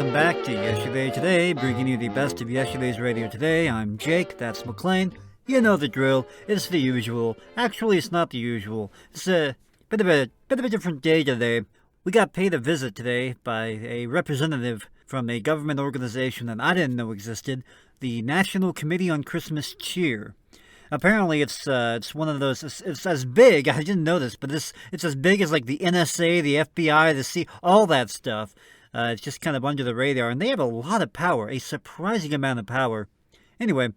Welcome back to Yesterday Today, bringing you the best of yesterday's radio today. I'm Jake, that's McLean. You know the drill. It's the usual. Actually, it's not the usual. It's a bit of a different day today. We got paid a visit today by a representative from a government organization that I didn't know existed, the National Committee on Christmas Cheer. Apparently, it's one of those. It's as big. I didn't know this, but it's as big as like the NSA, the FBI, the C, all that stuff. It's just kind of under the radar, and they have a lot of power, a surprising amount of power. Anyway,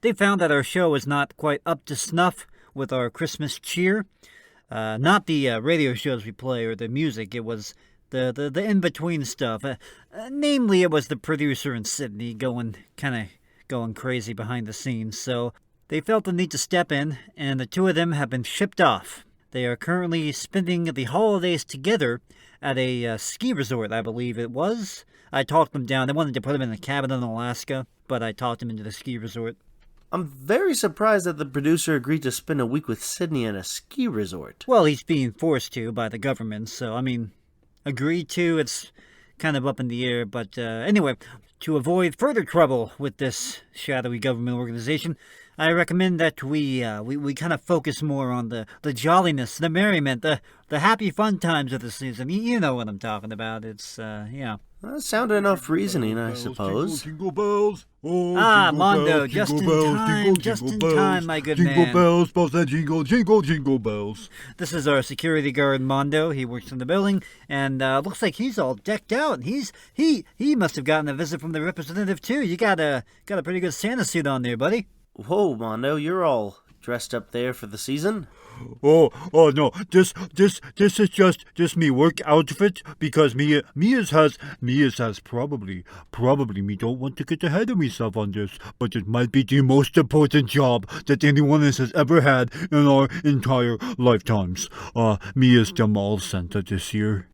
they found that our show is not quite up to snuff with our Christmas cheer. Not the radio shows we play or the music. It was the in-between stuff. Namely, it was the producer in Sydney going crazy behind the scenes. So they felt the need to step in, and the two of them have been shipped off. They are currently spending the holidays together at a ski resort, I believe it was. I talked them down. They wanted to put them in a cabin in Alaska, but I talked them into the ski resort. I'm very surprised that the producer agreed to spend a week with Sydney at a ski resort. Well, he's being forced to by the government, so, I mean, agreed to, it's kind of up in the air. But anyway, to avoid further trouble with this shadowy government organization, I recommend that we kind of focus more on the jolliness, the merriment, the happy fun times of the season. You know what I'm talking about. It's, yeah. That sounded enough reasoning, I suppose. Jingle bells. Oh, Mondo, bells, just in bells, time, just in time, my good jingle man. Bells, bells that jingle, jingle, jingle bells. This is our security guard, Mondo. He works in the building, and looks like he's all decked out. He must have gotten a visit from the representative too. You got a pretty good Santa suit on there, buddy. Whoa, Mondo, you're all dressed up there for the season? Oh no, this is just me work outfit because Mia's has probably me don't want to get ahead of myself on this, but it might be the most important job that anyone has ever had in our entire lifetimes. Mia's the mall Santa this year.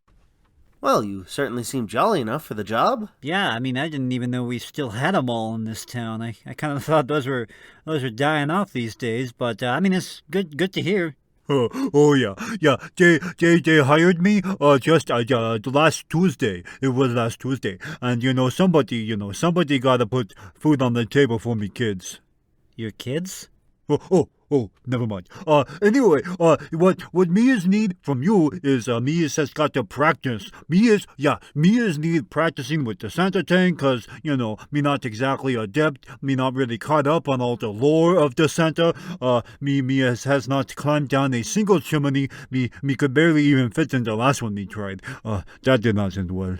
Well, you certainly seem jolly enough for the job. Yeah, I mean, I didn't even know we still had them all in this town. I kind of thought those were dying off these days, but I mean, it's good to hear. Oh yeah. They hired me just last Tuesday. It was last Tuesday, and somebody gotta put food on the table for me kids. Your kids? Oh, never mind. Anyway, what Mia's need from you is, Mia's has got to practice. Mia's need practicing with the Santa tank, cause, me not exactly adept, me not really caught up on all the lore of the Santa, Mia has not climbed down a single chimney, me could barely even fit in the last one me tried. That did not end well.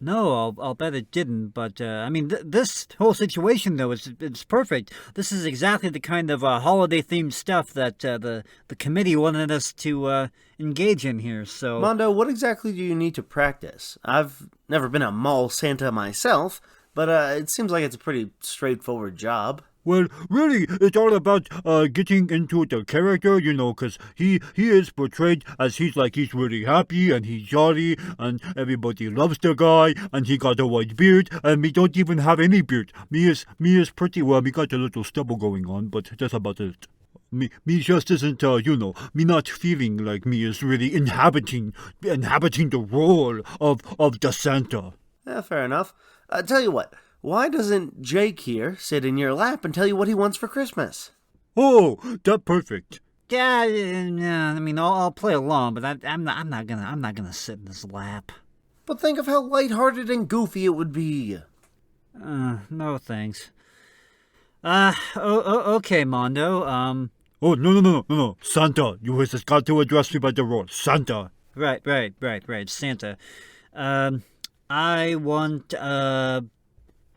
No, I'll bet it didn't. But I mean, this whole situation though it's perfect. This is exactly the kind of holiday-themed stuff that the committee wanted us to engage in here. So, Mondo, what exactly do you need to practice? I've never been a mall Santa myself, but it seems like it's a pretty straightforward job. Well, really, it's all about getting into the character, because he is portrayed as he's really happy and he's jolly and everybody loves the guy and he got a white beard and me don't even have any beard. Me is pretty well. Me got a little stubble going on, but that's about it. Me just isn't, me not feeling like me is really inhabiting the role of the Santa. Yeah, fair enough. Tell you what. Why doesn't Jake here sit in your lap and tell you what he wants for Christmas? Oh, that's perfect. Yeah, I mean, I'll play along, but I'm not gonna sit in his lap. But think of how lighthearted and goofy it would be. No thanks. Okay, Mondo. Oh, no. Santa, you has got to address me by the role. Santa. Right, Santa. I want,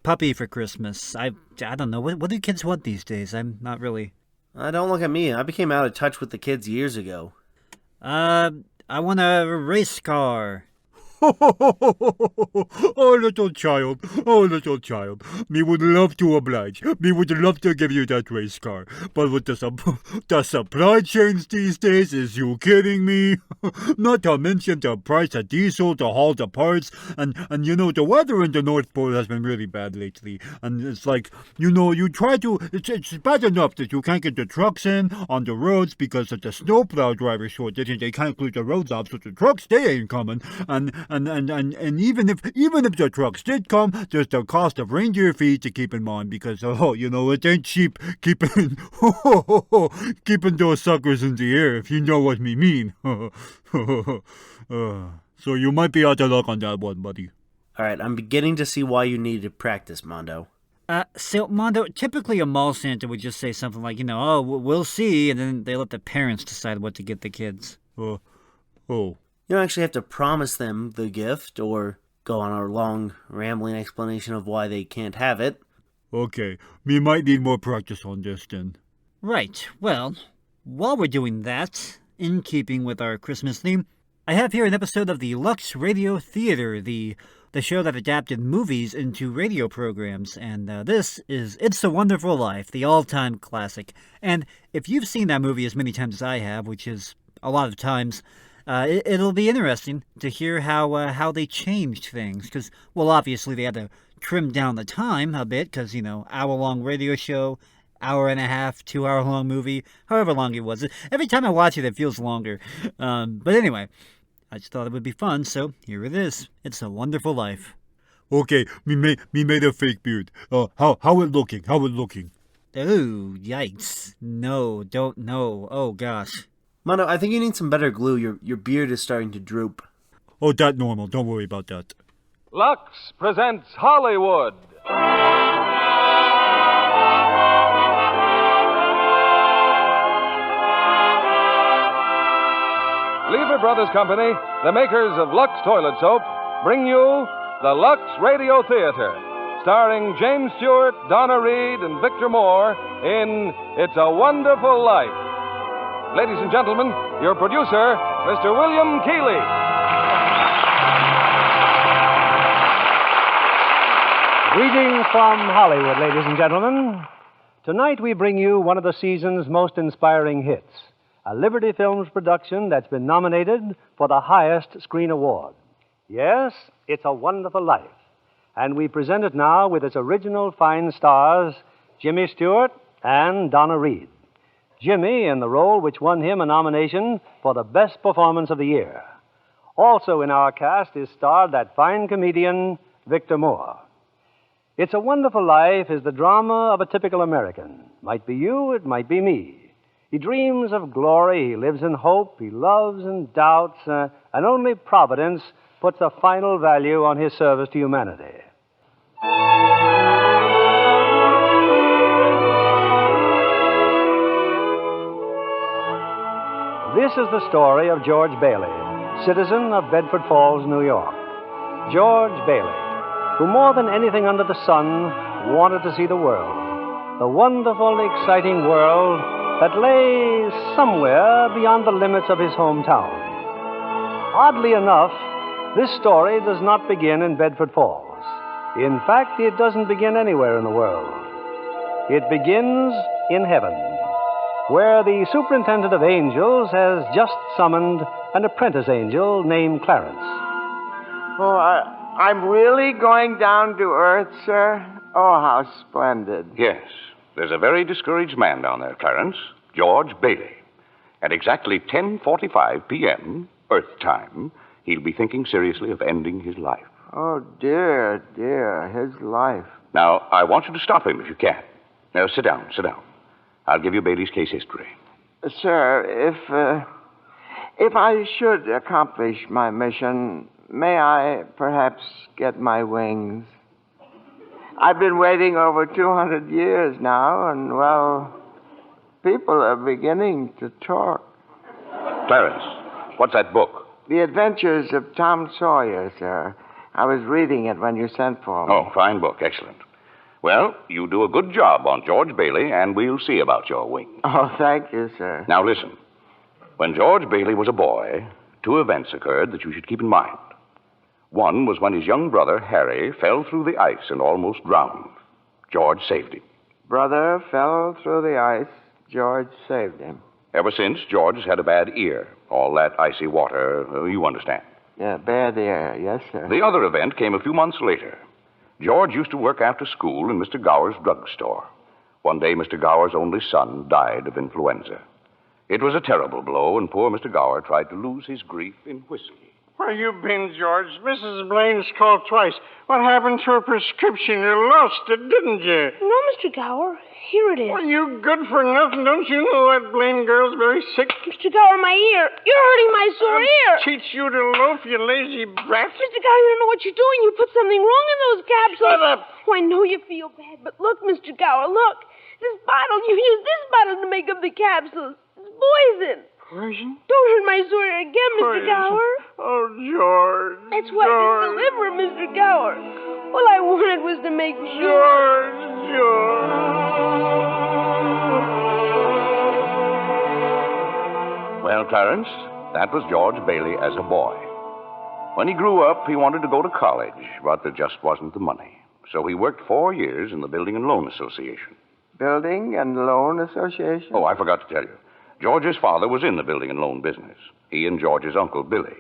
puppy for Christmas. I don't know. What do kids want these days? I'm not really... Don't look at me. I became out of touch with the kids years ago. I want a race car. Oh, little child. Me would love to oblige. Me would love to give you that race car. But with the supply chains these days, is you kidding me? Not to mention the price of diesel to haul the parts. And the weather in the North Pole has been really bad lately. And it's like, you try to... It's bad enough that you can't get the trucks in on the roads because of the snowplow driver shortage and they can't clear the roads off, so the trucks, they ain't coming. And And even if the trucks did come, there's the cost of reindeer feed to keep in mind because it ain't cheap keeping keeping those suckers in the air, if you know what me mean. So you might be out of luck on that one, buddy. All right, I'm beginning to see why you needed to practice, Mondo. So, Mondo, typically a mall Santa would just say something like, oh, we'll see, and then they let the parents decide what to get the kids. Oh. You don't actually have to promise them the gift or go on a long, rambling explanation of why they can't have it. Okay, we might need more practice on this then. Right. Well, while we're doing that, in keeping with our Christmas theme, I have here an episode of the Lux Radio Theater, the show that adapted movies into radio programs, and this is It's a Wonderful Life, the all-time classic. And if you've seen that movie as many times as I have, which is a lot of times, it'll be interesting to hear how they changed things, because, well, obviously they had to trim down the time a bit, because, hour-long radio show, hour and a half, 2-hour-long movie, however long it was. Every time I watch it, it feels longer. But anyway, I just thought it would be fun, so here it is. It's a Wonderful Life. Okay, me made a fake beard. How it looking? How it looking? Oh, yikes. No, don't know. Oh, gosh. Mondo, I think you need some better glue. Your beard is starting to droop. Oh, that normal. Don't worry about that. Lux presents Hollywood. Lever Brothers Company, the makers of Lux Toilet Soap, bring you the Lux Radio Theater, starring James Stewart, Donna Reed, and Victor Moore in It's a Wonderful Life. Ladies and gentlemen, your producer, Mr. William Keighley. Greetings from Hollywood, ladies and gentlemen. Tonight we bring you one of the season's most inspiring hits, a Liberty Films production that's been nominated for the highest screen award. Yes, It's a Wonderful Life. And we present it now with its original fine stars, Jimmy Stewart and Donna Reed. Jimmy in the role which won him a nomination for the best performance of the year. Also in our cast is starred that fine comedian, Victor Moore. It's a Wonderful Life is the drama of a typical American. Might be you, it might be me. He dreams of glory, he lives in hope, he loves and doubts, and only Providence puts a final value on his service to humanity. This is the story of George Bailey, citizen of Bedford Falls, New York. George Bailey, who more than anything under the sun wanted to see the world, the wonderful, exciting world that lay somewhere beyond the limits of his hometown. Oddly enough, this story does not begin in Bedford Falls. In fact, it doesn't begin anywhere in the world. It begins in heaven, where the superintendent of angels has just summoned an apprentice angel named Clarence. Oh, I'm really going down to earth, sir? Oh, how splendid. Yes. There's a very discouraged man down there, Clarence, George Bailey. At exactly 10:45 p.m., Earth time, he'll be thinking seriously of ending his life. Oh, dear, his life. Now, I want you to stop him if you can. Now, sit down. I'll give you Bailey's case history. Sir, if I should accomplish my mission, may I perhaps get my wings? I've been waiting over 200 years now, and, well, people are beginning to talk. Clarence, what's that book? The Adventures of Tom Sawyer, sir. I was reading it when you sent for me. Oh, fine book. Excellent. Well, you do a good job on George Bailey, and we'll see about your wings. Oh, thank you, sir. Now, listen. When George Bailey was a boy, 2 events occurred that you should keep in mind. One was when his young brother, Harry, fell through the ice and almost drowned. George saved him. Brother fell through the ice. George saved him. Ever since, George has had a bad ear. All that icy water, you understand. Yeah, bad ear. Yes, sir. The other event came a few months later. George used to work after school in Mr. Gower's drugstore. One day, Mr. Gower's only son died of influenza. It was a terrible blow, and poor Mr. Gower tried to lose his grief in whiskey. Where you been, George? Mrs. Blaine's called twice. What happened to her prescription? You lost it, didn't you? No, Mr. Gower. Here it is. Well, you good for nothing. Don't you know that Blaine girl's very sick? Mr. Gower, my ear. You're hurting my sore ear. Teach you to loaf, you lazy brat. Mr. Gower, you don't know what you're doing. You put something wrong in those capsules. Shut up. Oh, I know you feel bad, but look, Mr. Gower, look. This bottle, you used this bottle to make up the capsules. It's poison. Poison? Don't hurt my sore ear again, Mr. Gower. Oh, George. That's why I didn't deliver, Mr. Gower. All I wanted was to make sure. Well, Clarence, that was George Bailey as a boy. When he grew up, he wanted to go to college, but there just wasn't the money. So he worked 4 years in the Building and Loan Association. Building and Loan Association? Oh, I forgot to tell you. George's father was in the building and loan business. He and George's uncle, Billy.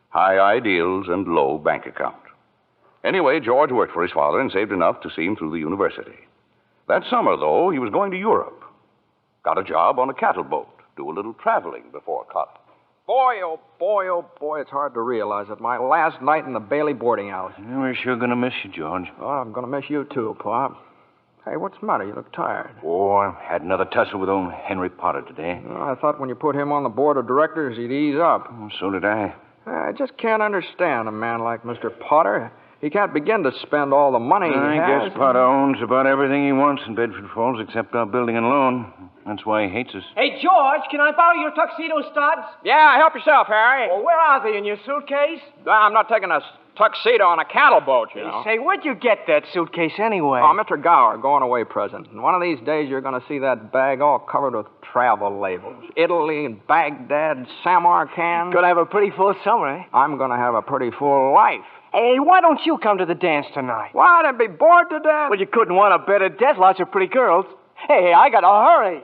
High ideals and low bank account. Anyway, George worked for his father and saved enough to see him through the university. That summer, though, he was going to Europe. Got a job on a cattle boat. Do a little traveling before college. Boy, oh boy, it's hard to realize it. My last night in the Bailey boarding house. Yeah, we're sure going to miss you, George. Oh, I'm going to miss you, too, Pop. Hey, what's the matter? You look tired. Oh, I had another tussle with old Henry Potter today. Oh, I thought when you put him on the board of directors, he'd ease up. Oh, so did I. I just can't understand a man like Mr. Potter. He can't begin to spend all the money he I has. guess Potter owns about everything he wants in Bedford Falls except our building and loan. That's why he hates us. Hey, George, can I borrow your tuxedo studs? Yeah, help yourself, Harry. Well, where are they? In your suitcase? I'm not taking a tuxedo on a cattle boat, you know. Say, where'd you get that suitcase anyway? Oh, Mr. Gower, going away present. And one of these days you're going to see that bag all covered with travel labels. Italy and Baghdad, Samarkand. Gonna have a pretty full summer, eh? I'm going to have a pretty full life. Hey, why don't you come to the dance tonight? What? I'd be bored to death. Well, you couldn't want a better death. Lots of pretty girls. Hey, I gotta hurry.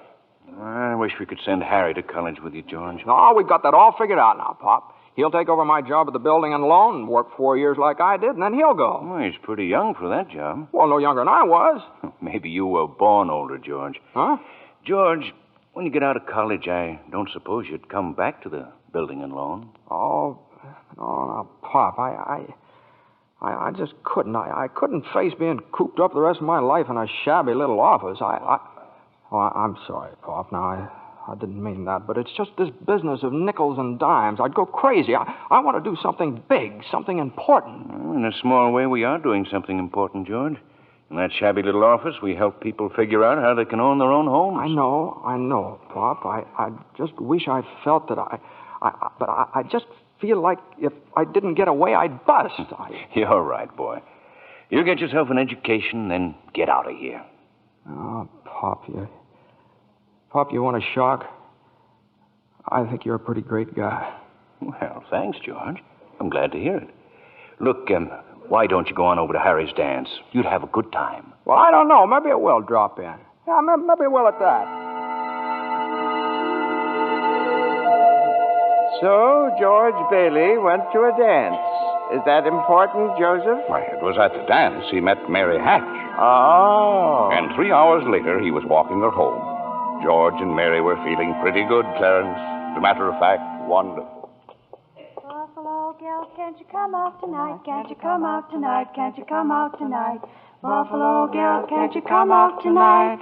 I wish we could send Harry to college with you, George. No, we've got that all figured out now, Pop. He'll take over my job at the building and loan and work 4 years like I did, and then he'll go. Oh, he's pretty young for that job. Well, no younger than I was. Maybe you were born older, George. Huh? George, when you get out of college, I don't suppose you'd come back to the building and loan. Oh, no, Pop, I just couldn't. I couldn't face being cooped up the rest of my life in a shabby little office. I'm sorry, Pop. Now, I didn't mean that, but it's just this business of nickels and dimes. I'd go crazy. I want to do something big, something important. Well, in a small way, we are doing something important, George. In that shabby little office, we help people figure out how they can own their own homes. I know, Pop. I just wish I felt that but I just feel like if I didn't get away, I'd bust. You're right, boy. You get yourself an education, then get out of here. Oh, Pop, you want a shock? I think you're a pretty great guy. Well, thanks, George. I'm glad to hear it. Look, why don't you go on over to Harry's dance? You'd have a good time. Well, I don't know. Maybe it will drop in. Yeah, maybe it will at that. So, George Bailey went to a dance. Is that important, Joseph? Why, it was at the dance he met Mary Hatch. Oh. And 3 hours later, he was walking her home. George and Mary were feeling pretty good, Clarence. As a matter of fact, wonderful. Buffalo girl, can't you come out tonight? Can't you come out tonight? Can't you come out tonight? Buffalo girl, can't you come out tonight?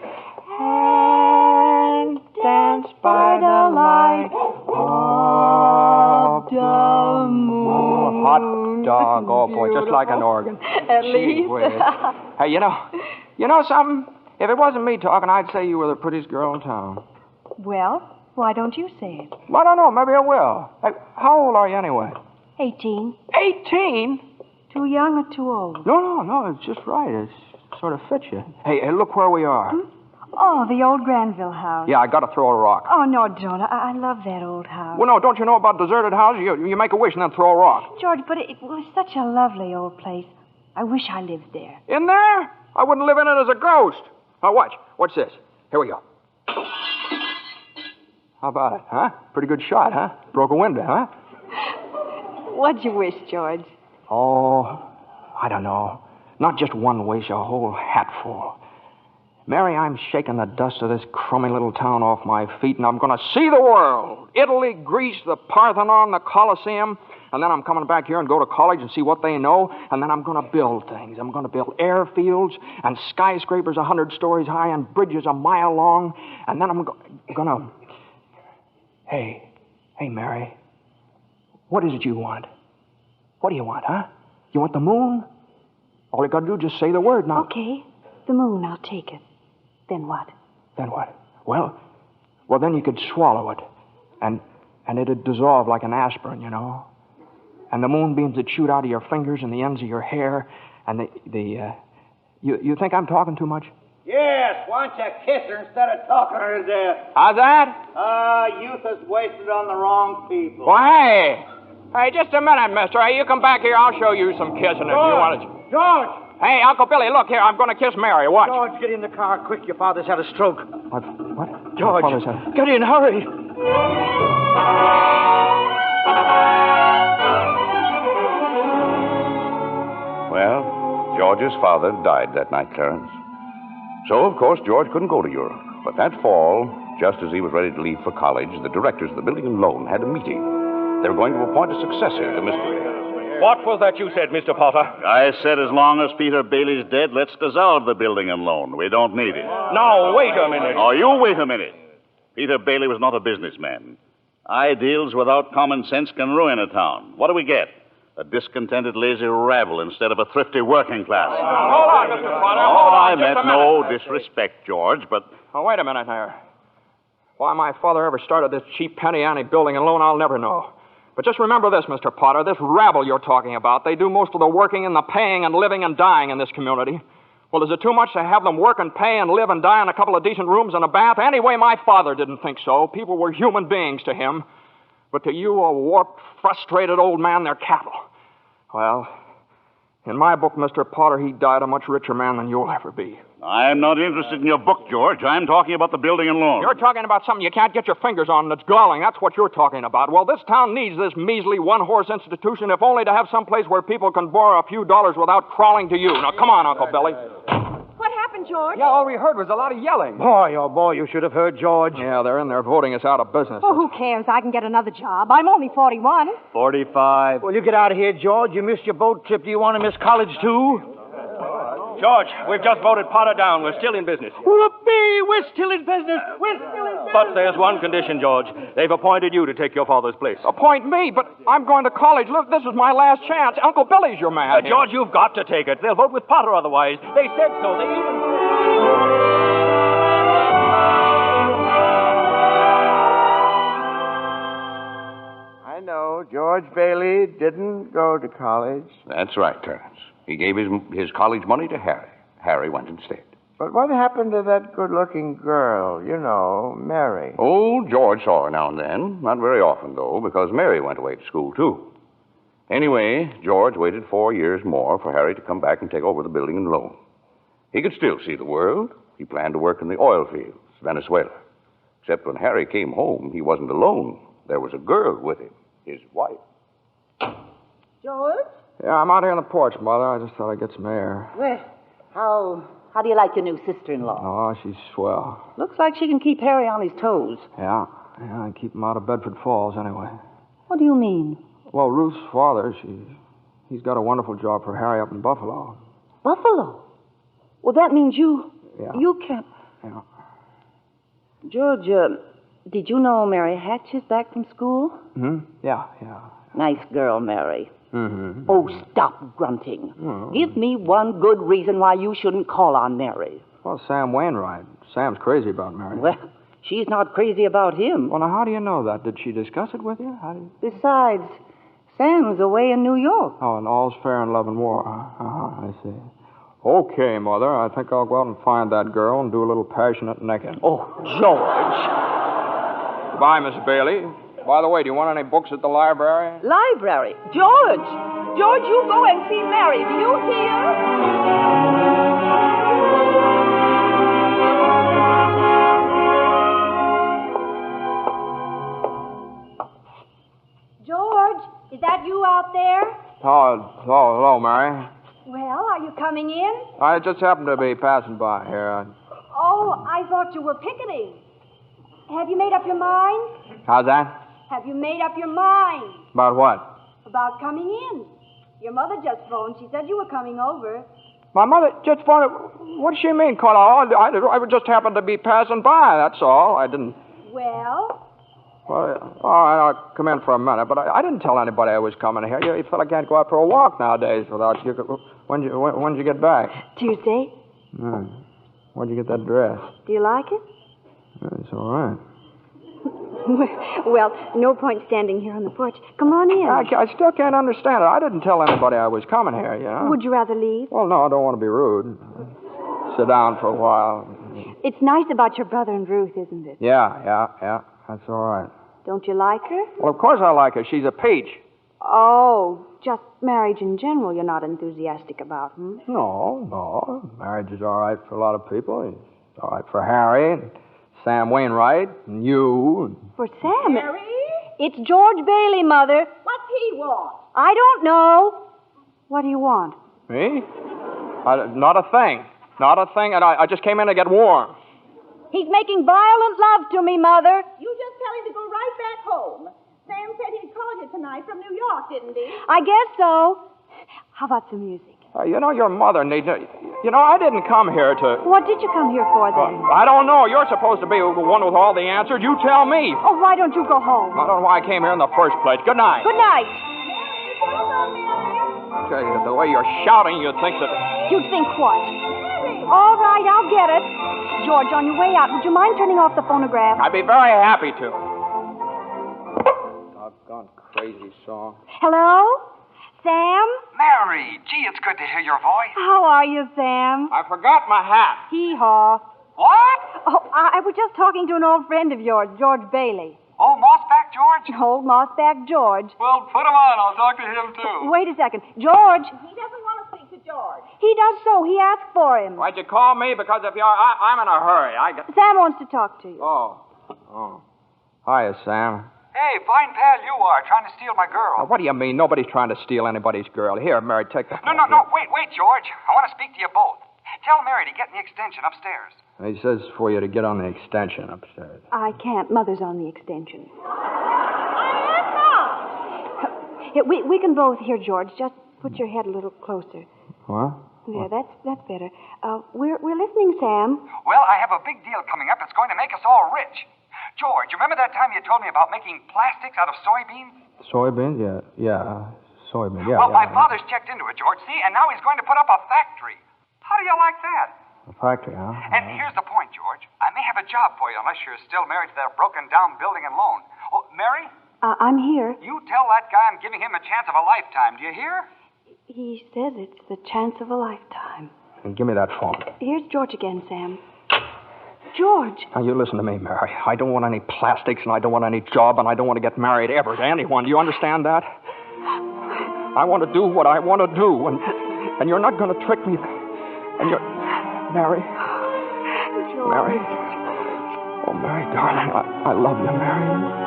And dance by the light of the moon. Hot dog, oh boy, just like an organ. At least. Hey, you know something? If it wasn't me talking, I'd say you were the prettiest girl in town. Well, why don't you say it? Well, I don't know. Maybe I will. Hey, how old are you anyway? 18. 18? Too young or too old? No, it's just right. It sort of fits you. Hey, look where we are. Oh, the old Granville house. Yeah, I got to throw a rock. Oh, no, don't. I love that old house. Well, no, don't you know about deserted houses? You make a wish and then throw a rock. George, but it was such a lovely old place. I wish I lived there. In there? I wouldn't live in it as a ghost. Now, watch. What's this? Here we go. How about it, huh? Pretty good shot, huh? Broke a window, huh? What'd you wish, George? Oh, I don't know. Not just one wish, a whole hatful. Mary, I'm shaking the dust of this crummy little town off my feet, and I'm going to see the world. Italy, Greece, the Parthenon, the Colosseum. and then I'm coming back here and go to college and see what they know, and then I'm going to build things. I'm going to build airfields and skyscrapers 100 stories high and bridges a mile long, and then I'm going to... Hey, Mary, what is it you want? What do you want, huh? You want the moon? All you got to do is just say the word now. Okay, the moon, I'll take it. Then what? Then what? Well, then you could swallow it, and it'd dissolve like an aspirin, you know. And the moonbeams would shoot out of your fingers and the ends of your hair, and you think I'm talking too much? Yes, why don't you kiss her instead of talking her to death? How's that? Youth is wasted on the wrong people. Well, hey, just a minute, mister. Hey, you come back here, I'll show you some kissing if you want it. George! Hey, Uncle Billy, look here, I'm going to kiss Mary. Watch. George, get in the car quick. Your father's had a stroke. What? George, My father's had... get in, hurry. Well, George's father died that night, Clarence. So, of course, George couldn't go to Europe. But that fall, just as he was ready to leave for college, the directors of the building and loan had a meeting. They were going to appoint a successor to Mr. What was that you said, Mr. Potter? I said as long as Peter Bailey's dead, let's dissolve the building and loan. We don't need it. Now, wait a minute. Oh, you wait a minute. Peter Bailey was not a businessman. Ideals without common sense can ruin a town. What do we get? A discontented, lazy rabble instead of a thrifty working class. Hold on, Mr. Potter. I meant no disrespect, George, but... Oh, wait a minute here. Why my father ever started this cheap penny ante building and loan, I'll never know. But just remember this, Mr. Potter, this rabble you're talking about, they do most of the working and the paying and living and dying in this community. Well, is it too much to have them work and pay and live and die in a couple of decent rooms and a bath? Anyway, my father didn't think so. People were human beings to him. But to you, a warped, frustrated old man, they're cattle. Well, in my book, Mr. Potter, he died a much richer man than you'll ever be. I'm not interested in your book, George. I'm talking about the building and loan. You're talking about something you can't get your fingers on that's galling. That's what you're talking about. Well, this town needs this measly one-horse institution, if only to have some place where people can borrow a few dollars without crawling to you. Now, come on, Uncle Billy. What happened, George? Yeah, all we heard was a lot of yelling. Boy, oh boy, you should have heard George. Yeah, they're in there voting us out of business. Oh, who cares? I can get another job. I'm only 41. 45. Well, you get out of here, George. You missed your boat trip. Do you want to miss college, too? George, we've just voted Potter down. We're still in business. Whoopee! We're still in business. We're still in business. But there's one condition, George. They've appointed you to take your father's place. Appoint me, but I'm going to college. Look, this is my last chance. Uncle Billy's your man. George, you've got to take it. They'll vote with Potter otherwise. They said so. They even... I know George Bailey didn't go to college. That's right, Clarence. He gave his college money to Harry. Harry went instead. But what happened to that good-looking girl, you know, Mary? Oh, George saw her now and then. Not very often, though, because Mary went away to school, too. Anyway, George waited 4 years more for Harry to come back and take over the building and loan. He could still see the world. He planned to work in the oil fields, Venezuela. Except when Harry came home, he wasn't alone. There was a girl with him, his wife. George? Yeah, I'm out here on the porch, Mother. I just thought I'd get some air. Well, how do you like your new sister-in-law? Oh, she's swell. Looks like she can keep Harry on his toes. Yeah, and keep him out of Bedford Falls anyway. What do you mean? Well, Ruth's father, he's got a wonderful job for Harry up in Buffalo. Buffalo? Well, that means you can't... Yeah. George, did you know Mary Hatch is back from school? Yeah. Nice girl, Mary. Mm-hmm. Oh, stop grunting. Give me one good reason why you shouldn't call on Mary. Well, Sam Wainwright. Sam's crazy about Mary. Well, she's not crazy about him. Well, now, how do you know that? Did she discuss it with you? Besides, Sam's away in New York. Oh, and all's fair in love and war. I see. Okay, Mother, I think I'll go out and find that girl and do a little passionate necking. Oh, George. Goodbye, Miss Bailey. By the way, do you want any books at the library? Library? George! George, you go and see Mary. Do you hear? George, is that you out there? Hello, Mary. Well, are you coming in? I just happened to be passing by here. Oh, I thought you were picketing. Have you made up your mind? How's that? Have you made up your mind? About what? About coming in. Your mother just phoned. She said you were coming over. My mother just phoned. What does she mean, Carla? I just happened to be passing by, that's all. I didn't... Well? Well, all right, I'll come in for a minute, but I didn't tell anybody I was coming here. You fella can't go out for a walk nowadays without you. When'd you get back? Tuesday. Where'd you get that dress? Do you like it? It's all right. Well, no point standing here on the porch. Come on in. I still can't understand it. I didn't tell anybody I was coming here, you know. Would you rather leave? Well, no, I don't want to be rude. Sit down for a while. It's nice about your brother and Ruth, isn't it? Yeah. That's all right. Don't you like her? Well, of course I like her. She's a peach. Oh, just marriage in general you're not enthusiastic about, hmm? No. Marriage is all right for a lot of people. It's all right for Harry and Sam Wainwright and you. For Sam? Harry? It's George Bailey, Mother. What's he want? I don't know. What do you want? Me? Not a thing. Not a thing, and I just came in to get warm. He's making violent love to me, Mother. You just tell him to go right back home. Sam said he'd call you tonight from New York, didn't he? I guess so. How about some music? Your mother needs... I didn't come here to... What did you come here for, then? I don't know. You're supposed to be the one with all the answers. You tell me. Oh, why don't you go home? I don't know why I came here in the first place. Good night. Good night. Okay, the way you're shouting, you'd think that... You'd think what? All right, I'll get it. George, on your way out, would you mind turning off the phonograph? I'd be very happy to. Doggone crazy song. Hello? Sam? Mary, gee, it's good to hear your voice. How are you, Sam? I forgot my hat. Hee-haw. What? Oh, I was just talking to an old friend of yours, George Bailey. Oh, Mossback George? Old Mossback George. Well, put him on. I'll talk to him, too. Wait a second. George. He doesn't want to speak to George. He does so. He asked for him. Why'd you call me? Because if you're... I'm in a hurry. Sam wants to talk to you. Oh. Hiya, Sam. Hey, fine pal you are, trying to steal my girl. What do you mean? Nobody's trying to steal anybody's girl. Here, Mary, take the phone. No, wait, George. I want to speak to you both. Tell Mary to get in the extension upstairs. He says for you to get on the extension upstairs. I can't. Mother's on the extension. We can both hear, George. Just put your head a little closer. What? There, that's better. We're listening, Sam. Well, I have a big deal coming up that's going to make us all rich. George, you remember that time you told me about making plastics out of soybeans? Soybeans? Yeah. Soybeans, yeah. Well, my father's checked into it, George, see? And now he's going to put up a factory. How do you like that? A factory, huh? And here's the point, George. I may have a job for you unless you're still married to that broken-down building and loan. Oh, Mary? I'm here. You tell that guy I'm giving him a chance of a lifetime. Do you hear? He says it's the chance of a lifetime. Give me that phone. Here's George again, Sam. George. Now, you listen to me, Mary. I don't want any plastics, and I don't want any job, and I don't want to get married ever to anyone. Do you understand that? I want to do what I want to do, and you're not going to trick me. And you're... Mary. George. Mary. Oh, Mary, darling, I love you, Mary.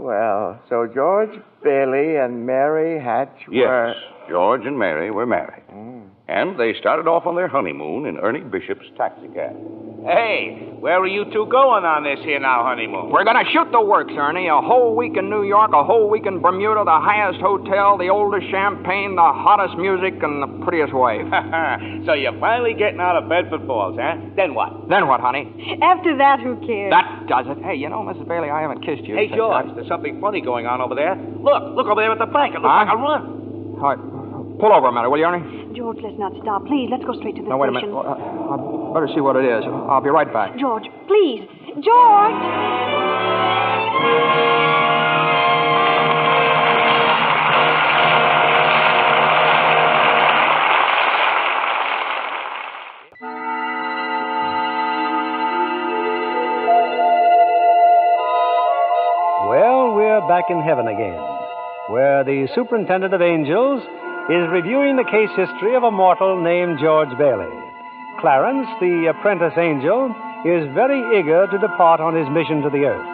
Well, so George Bailey and Mary Hatch were... Yes, George and Mary were married. And they started off on their honeymoon in Ernie Bishop's taxicab. Hey, where are you two going on this here now honeymoon? We're going to shoot the works, Ernie. A whole week in New York, a whole week in Bermuda, the highest hotel, the oldest champagne, the hottest music, and the prettiest wife. So you're finally getting out of Bedford Falls, huh? Then what? Then what, honey? After that, who cares? That does it. Hey, you know, Mrs. Bailey, I haven't kissed you. Hey, George, there's something funny going on over there. Look over there at the bank. It looks like a run. All right. Pull over a minute, will you, Ernie? George, let's not stop. Please, let's go straight to the No, wait a station. minute. I'd better see what it is. I'll be right back. George, please. George! Well, we're back in heaven again, where the superintendent of angels is reviewing the case history of a mortal named George Bailey. Clarence, the apprentice angel, is very eager to depart on his mission to the earth.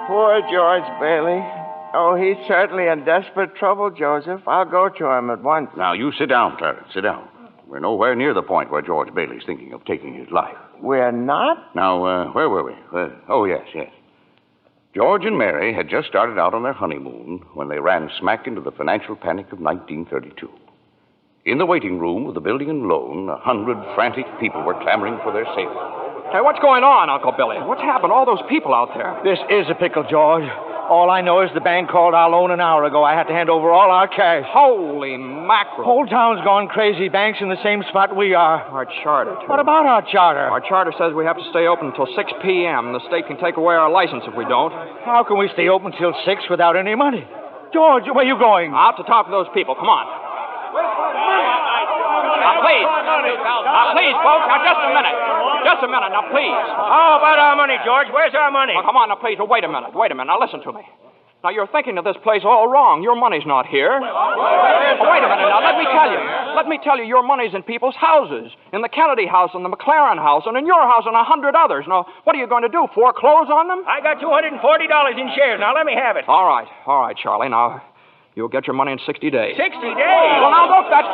Poor George Bailey. Oh, he's certainly in desperate trouble, Joseph. I'll go to him at once. Now, you sit down, Clarence. Sit down. we're nowhere near the point where George Bailey's thinking of taking his life. We're not? Now, where were we? Yes. George and Mary had just started out on their honeymoon when they ran smack into the financial panic of 1932. In the waiting room of the building and loan, 100 frantic people were clamoring for their safety. Hey, what's going on, Uncle Billy? What's happened? All those people out there. This is a pickle, George. All I know is the bank called our loan an hour ago. I had to hand over all our cash. Holy mackerel. Whole town's gone crazy. Bank's in the same spot we are. Our charter, too. What about our charter? Our charter says we have to stay open until 6 p.m. The state can take away our license if we don't. How can we stay open till 6 without any money? George, where are you going? Out to talk to those people. Come on. Now, please, folks. Now, just a minute. Now, please. How about our money, George? Where's our money? Now, come on, now, please. Well, wait a minute. Now, listen to me. Now, you're thinking of this place all wrong. Your money's not here. Wait a minute. Now, let me tell you, your money's in people's houses. In the Kennedy house, and the McLaren house, and in your house, and 100 others. Now, what are you going to do? Foreclose on them? I got $240 in shares. Now, let me have it. All right, Charlie. Now, you'll get your money in 60 days. 60 days? Well, now, look, that's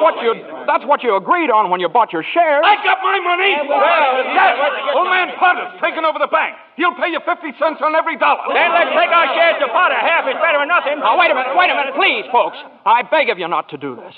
what you agreed on when you bought your shares. I got my money! Yes! Old man Potter's taking over the bank. He'll pay you 50 cents on every dollar. Then let's take our shares to Potter. Half is better than nothing. Now, wait a minute, please, folks. I beg of you not to do this.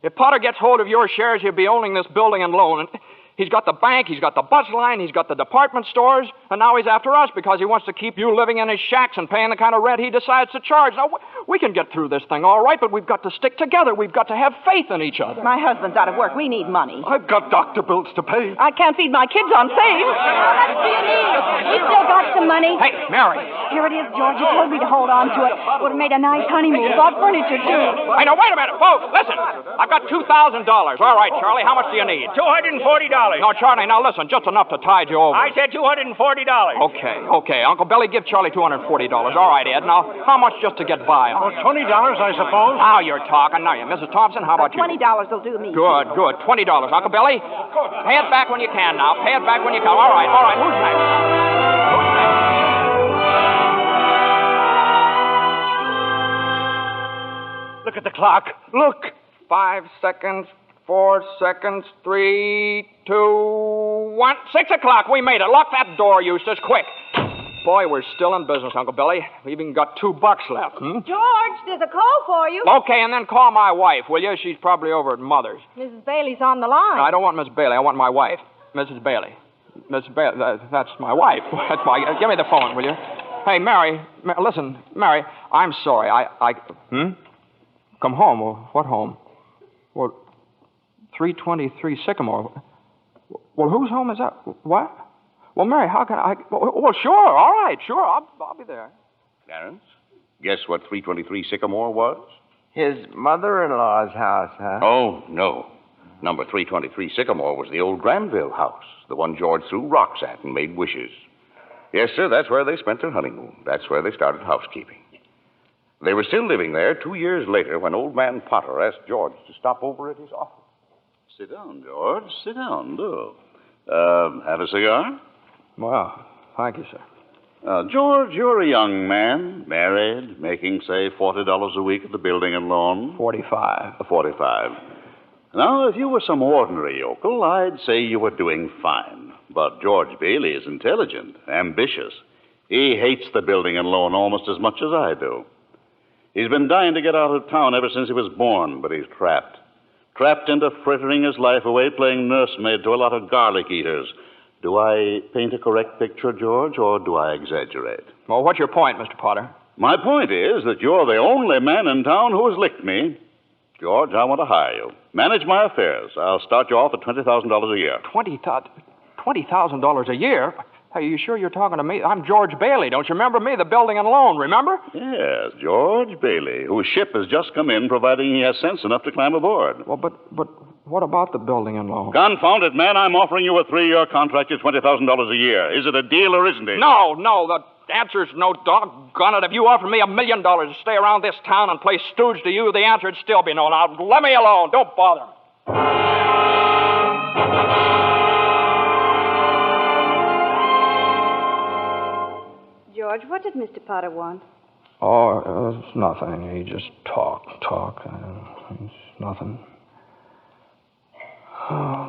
If Potter gets hold of your shares, he'll be owning this building and loan. He's got the bank, he's got the bus line, he's got the department stores, and now he's after us because he wants to keep you living in his shacks and paying the kind of rent he decides to charge. Now, we can get through this thing all right, but we've got to stick together. We've got to have faith in each other. My husband's out of work. We need money. I've got doctor bills to pay. I can't feed my kids on faith. How much do you need? We still got some money. Hey, Mary. Here it is, George. You told me to hold on to it. Would have made a nice honeymoon. Bought furniture, too. Hey, now, wait a minute, folks. Listen. I've got $2,000. All right, Charlie, how much do you need? $240. No, Charlie, now listen, just enough to tide you over. I said $240. Okay. Uncle Billy, give Charlie $240. All right, Ed. Now, how much just to get by on? $20, I suppose. Now you're talking. Now, Mrs. Thompson, how about you? $20 will do me. Good. $20. Uncle Billy, pay it back when you can now. Pay it back when you can. All right. Who's next? Look at the clock. Look. 5 seconds, 4 seconds, 3, 2, 1. 6 o'clock. We made it. Lock that door, Eustace, quick. Boy, we're still in business, Uncle Billy. We've even got $2 left. George, there's a call for you. Okay, and then call my wife, will you? She's probably over at Mother's. Mrs. Bailey's on the line. No, I don't want Miss Bailey. I want my wife, Mrs. Bailey. Miss Bailey, that's my wife. Give me the phone, will you? Hey, Mary, listen, Mary, I'm sorry. Come home. Well, what home? Well, 323 Sycamore. Well, whose home is that? What? Well, Mary, how can I... Well, sure, all right, sure, I'll be there. Clarence, guess what 323 Sycamore was? His mother-in-law's house, huh? Oh, no. Number 323 Sycamore was the old Granville house, the one George threw rocks at and made wishes. Yes, sir, that's where they spent their honeymoon. That's where they started housekeeping. They were still living there 2 years later when old man Potter asked George to stop over at his office. Sit down, George. Sit down, do. Have a cigar? Well, thank you, sir. George, you're a young man, married, making, say, $40 a week at the building and loan. 45. 45. Now, if you were some ordinary yokel, I'd say you were doing fine. But George Bailey is intelligent, ambitious. He hates the building and loan almost as much as I do. He's been dying to get out of town ever since he was born, but he's trapped. Trapped into frittering his life away playing nursemaid to a lot of garlic eaters. Do I paint a correct picture, George, or do I exaggerate? Well, what's your point, Mr. Potter? My point is that you're the only man in town who has licked me. George, I want to hire you. Manage my affairs. I'll start you off at $20,000 a year. $20,000 a year? Are you sure you're talking to me? I'm George Bailey. Don't you remember me? The building and loan, remember? Yes, George Bailey, whose ship has just come in, providing he has sense enough to climb aboard. Well, but what about the building and loan? Confound it, man. I'm offering you a 3-year contract at $20,000 a year. Is it a deal or isn't it? No. The answer's no, doggone it. If you offered me $1 million to stay around this town and play stooge to you, the answer'd still be no. Now, let me alone. Don't bother. George, what did Mr. Potter want? Oh, it's nothing. He just talk. It's nothing.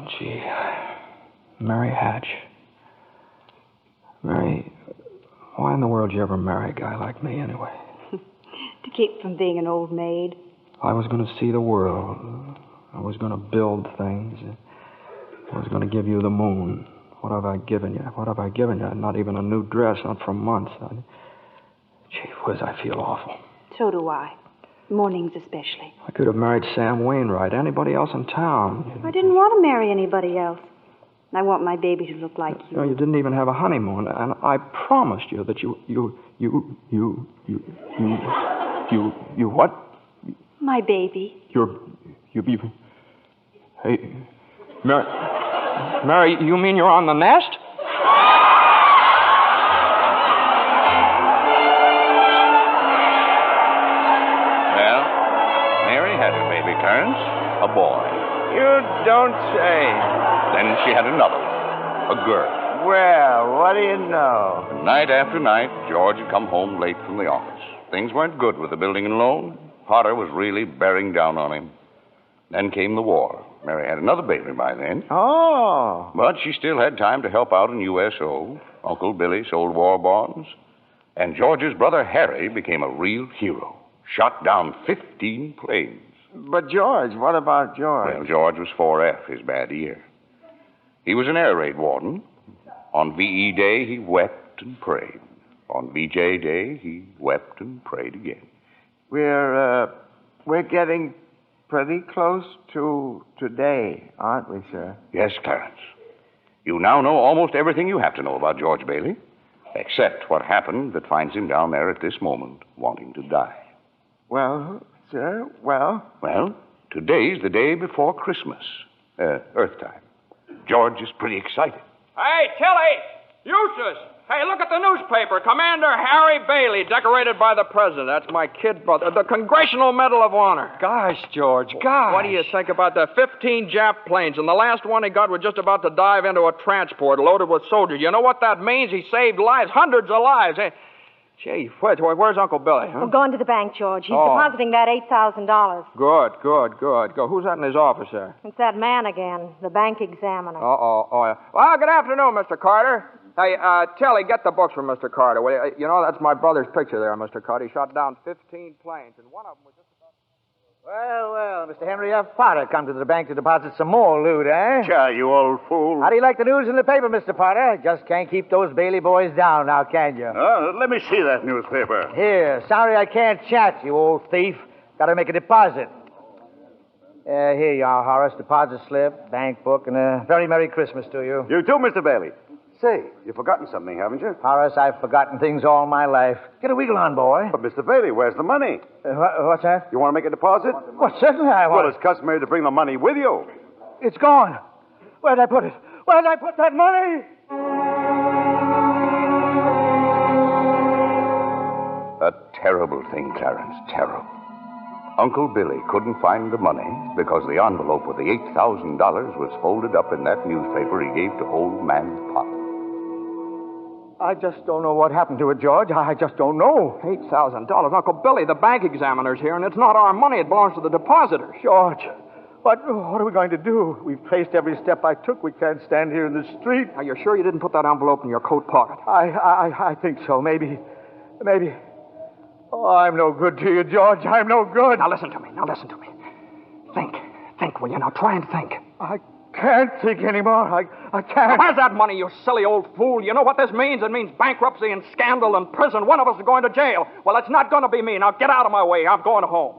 Oh, gee. Mary Hatch. Mary, why in the world did you ever marry a guy like me anyway? To keep from being an old maid. I was going to see the world. I was going to build things. I was going to give you the moon. What have I given you? What have I given you? Not even a new dress, not for months. Gee whiz, I feel awful. So do I. Mornings especially. I could have married Sam Wainwright, anybody else in town. I didn't want to marry anybody else. I want my baby to look like you. You know, you didn't even have a honeymoon, and I promised you that you what? My baby. Hey, Mary, you mean you're on the nest? Well, Mary had her baby, Clarence, a boy. You don't say. Then she had another one, a girl. Well, what do you know? Night after night, George had come home late from the office. Things weren't good with the building and loan. Potter was really bearing down on him. Then came the war. Mary had another baby by then. Oh. But she still had time to help out in USO. Uncle Billy sold war bonds. And George's brother Harry became a real hero. Shot down 15 planes. But George, what about George? Well, George was 4F, his bad year. He was an air raid warden. On VE Day, he wept and prayed. On VJ Day, he wept and prayed again. We're getting pretty close to today, aren't we, sir? Yes, Clarence. You now know almost everything you have to know about George Bailey, except what happened that finds him down there at this moment, wanting to die. Well, sir, well? Well, today's the day before Christmas, Earth time. George is pretty excited. Hey, Tilly! Eustace! Hey, look at the newspaper. Commander Harry Bailey, decorated by the president. That's my kid brother. The Congressional Medal of Honor. Gosh, George, gosh. What do you think about the 15 Jap planes? And the last one he got was just about to dive into a transport loaded with soldiers. You know what that means? He saved lives, hundreds of lives. Hey, gee, where's Uncle Billy? Huh? We're going to the bank, George. He's depositing that $8,000. Good. Go. Who's that in his office there? It's that man again, the bank examiner. Oh, yeah. Well, good afternoon, Mr. Carter. Hey, Tilly, get the books from Mr. Carter. Will you? You know, that's my brother's picture there, Mr. Carter. He shot down 15 planes, and one of them was just about... Well, Mr. Henry F. Potter come to the bank to deposit some more loot, eh? Sure, you old fool. How do you like the news in the paper, Mr. Potter? Just can't keep those Bailey boys down now, can you? Let me see that newspaper. Here, sorry I can't chat, you old thief. Got to make a deposit. Here you are, Horace. Deposit slip, bank book, and a very Merry Christmas to you. You too, Mr. Bailey. Say, you've forgotten something, haven't you? Horace, I've forgotten things all my life. Get a wiggle on, boy. But, Mr. Bailey, where's the money? What's that? You want to make a deposit? Well, certainly I want. Well, it's customary to bring the money with you. It's gone. Where'd I put it? Where'd I put that money? A terrible thing, Clarence, terrible. Uncle Billy couldn't find the money because the envelope with the $8,000 was folded up in that newspaper he gave to old man Potter. I just don't know what happened to it, George. I just don't know. $8,000. Uncle Billy, the bank examiner's here, and it's not our money. It belongs to the depositors. George, what are we going to do? We've traced every step I took. We can't stand here in the street. Are you sure you didn't put that envelope in your coat pocket? I think so. Maybe. Oh, I'm no good to you, George. I'm no good. Now listen to me. Think, will you? Now try and think. I can't think anymore. I can't. Where's that money, you silly old fool? You know what this means? It means bankruptcy and scandal and prison. One of us is going to jail. Well, it's not going to be me. Now get out of my way. I'm going home.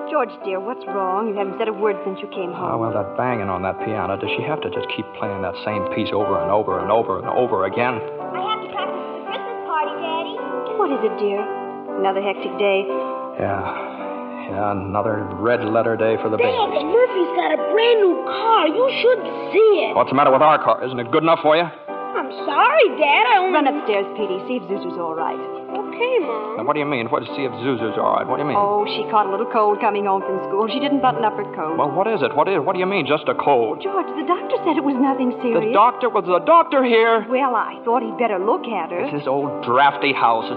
George, dear, what's wrong? You haven't said a word since you came home. Oh, well, that banging on that piano. Does she have to just keep playing that same piece over and over and over and over again? I have to practice for the Christmas party, Daddy. What is it, dear? Another hectic day? Yeah, another red letter day for the baby. Dad, Murphy's got a brand new car. You should see it. What's the matter with our car? Isn't it good enough for you? I'm sorry, Dad. I only... Run upstairs, Petey. See if Zuzu's all right. Okay, Mom. Now, what do you mean? What to see if Zuzu's all right? What do you mean? Oh, she caught a little cold coming home from school. She didn't button up her coat. Well, what is it? What do you mean, just a cold? George, the doctor said it was nothing serious. Was the doctor here? Well, I thought he'd better look at her. It's his old drafty house.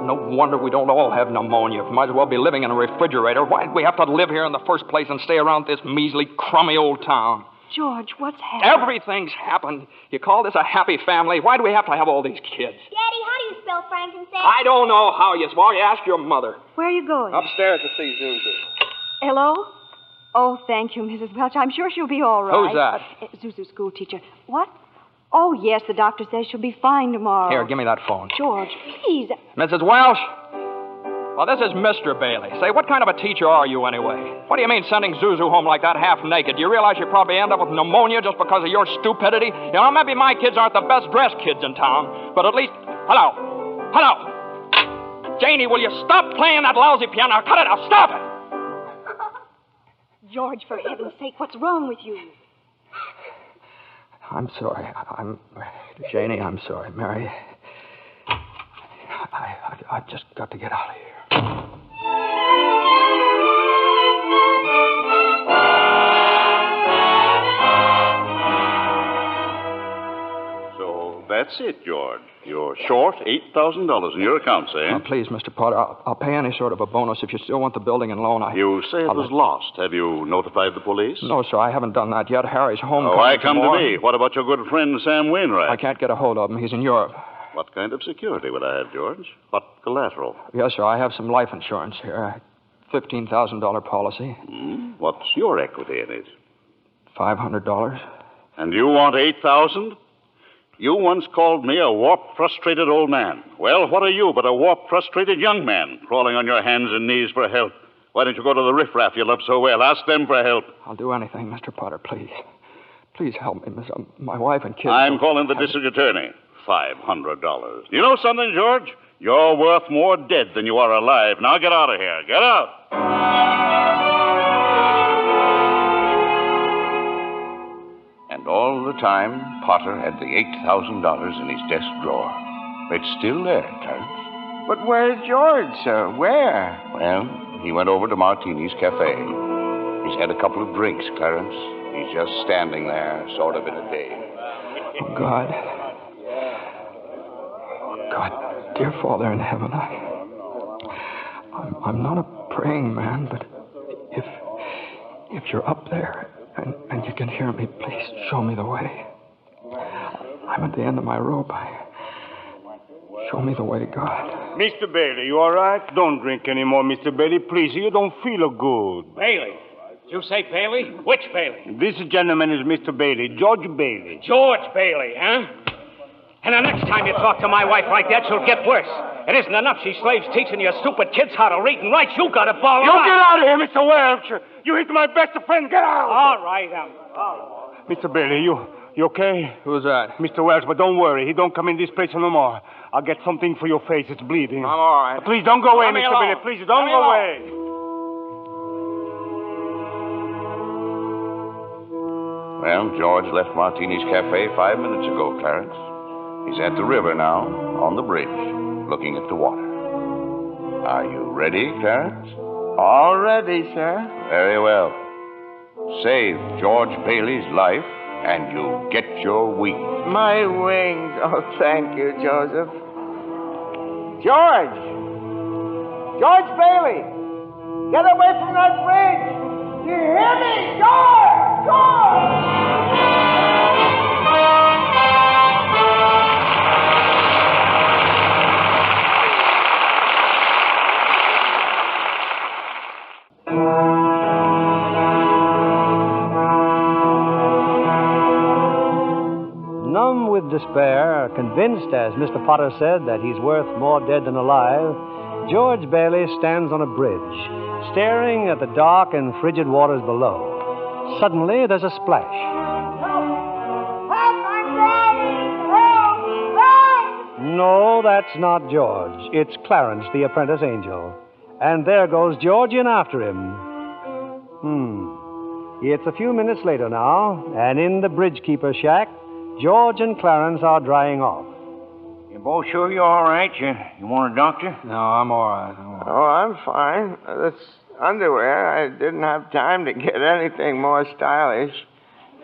No wonder we don't all have pneumonia. Might as well be living in a refrigerator. Why'd we have to live here in the first place and stay around this measly, crummy old town? George, what's happened? Everything's happened. You call this a happy family? Why do we have to have all these kids? Daddy, how do you spell frankincense? I don't know how you spell. You ask your mother. Where are you going? Upstairs to see Zuzu. Hello? Oh, thank you, Mrs. Welch. I'm sure she'll be all right. Who's that? Zuzu's school teacher. What? Oh, yes, the doctor says she'll be fine tomorrow. Here, give me that phone. George, please. Mrs. Welsh? Well, this is Mr. Bailey. Say, what kind of a teacher are you anyway? What do you mean sending Zuzu home like that half naked? Do you realize you probably end up with pneumonia just because of your stupidity? You know, maybe my kids aren't the best dressed kids in town, but at least... Hello? Janie, will you stop playing that lousy piano? Cut it out. Stop it. George, for heaven's sake, what's wrong with you? I'm sorry. Janie, I'm sorry. Mary, I've just got to get out of here. So that's it, George. You're short $8,000 in your accounts, eh? Now, please, Mr. Potter, I'll pay any sort of a bonus if you still want the building and loan. You say it was lost. Have you notified the police? No, sir, I haven't done that yet. Harry's home. Oh, I come to me. What about your good friend, Sam Wainwright? I can't get a hold of him. He's in Europe. What kind of security would I have, George? What collateral? Yes, sir, I have some life insurance here. $15,000 policy. What's your equity in it? $500. And you want $8,000? You once called me a warped, frustrated old man. Well, what are you but a warped, frustrated young man crawling on your hands and knees for help? Why don't you go to the riffraff you love so well? Ask them for help. I'll do anything, Mr. Potter, please. Please help me, Miss. My wife and kids... I'm calling the district attorney. $500. You know something, George? You're worth more dead than you are alive. Now get out of here. Get out. And all the time, Potter had the $8,000 in his desk drawer. It's still there, Clarence. But where's George, sir? Where? Well, he went over to Martini's Cafe. He's had a couple of drinks, Clarence. He's just standing there, sort of in a daze. Oh, God. God, dear Father in heaven, I'm not a praying man, but if you're up there and you can hear me, please show me the way. I'm at the end of my rope. Show me the way, God. Mr. Bailey, you all right? Don't drink anymore, Mr. Bailey. Please, you don't feel good. Bailey? Did you say Bailey? Which Bailey? This gentleman is Mr. Bailey, George Bailey. George Bailey, huh? And the next time you talk to my wife like that, she'll get worse. It isn't enough she slaves teaching your stupid kids how to read and write. You got a ball. You get out of here, Mr. Welch. You hit my best friend. Get out. All right, all right. Mr. Bailey, you okay? Who's that? Mr. Welch, but don't worry. He don't come in this place no more. I'll get something for your face. It's bleeding. I'm all right. But please don't go away, Mr. Bailey. Please don't go away. Well, George left Martini's Cafe 5 minutes ago, Clarence. He's at the river now, on the bridge, looking at the water. Are you ready, Clarence? All ready, sir. Very well. Save George Bailey's life, and you get your wings. My wings. Oh, thank you, Joseph. George! George Bailey! Get away from that bridge! You hear me? George! George! Numb with despair, convinced, as Mr. Potter said, that he's worth more dead than alive, George Bailey stands on a bridge, staring at the dark and frigid waters below. Suddenly, there's a splash. No, that's not George. It's Clarence, the apprentice angel. And there goes George in after him. It's a few minutes later now, and in the bridgekeeper's shack, George and Clarence are drying off. You both sure you're all right? You want a doctor? No, I'm all right. Oh, I'm fine. This underwear, I didn't have time to get anything more stylish.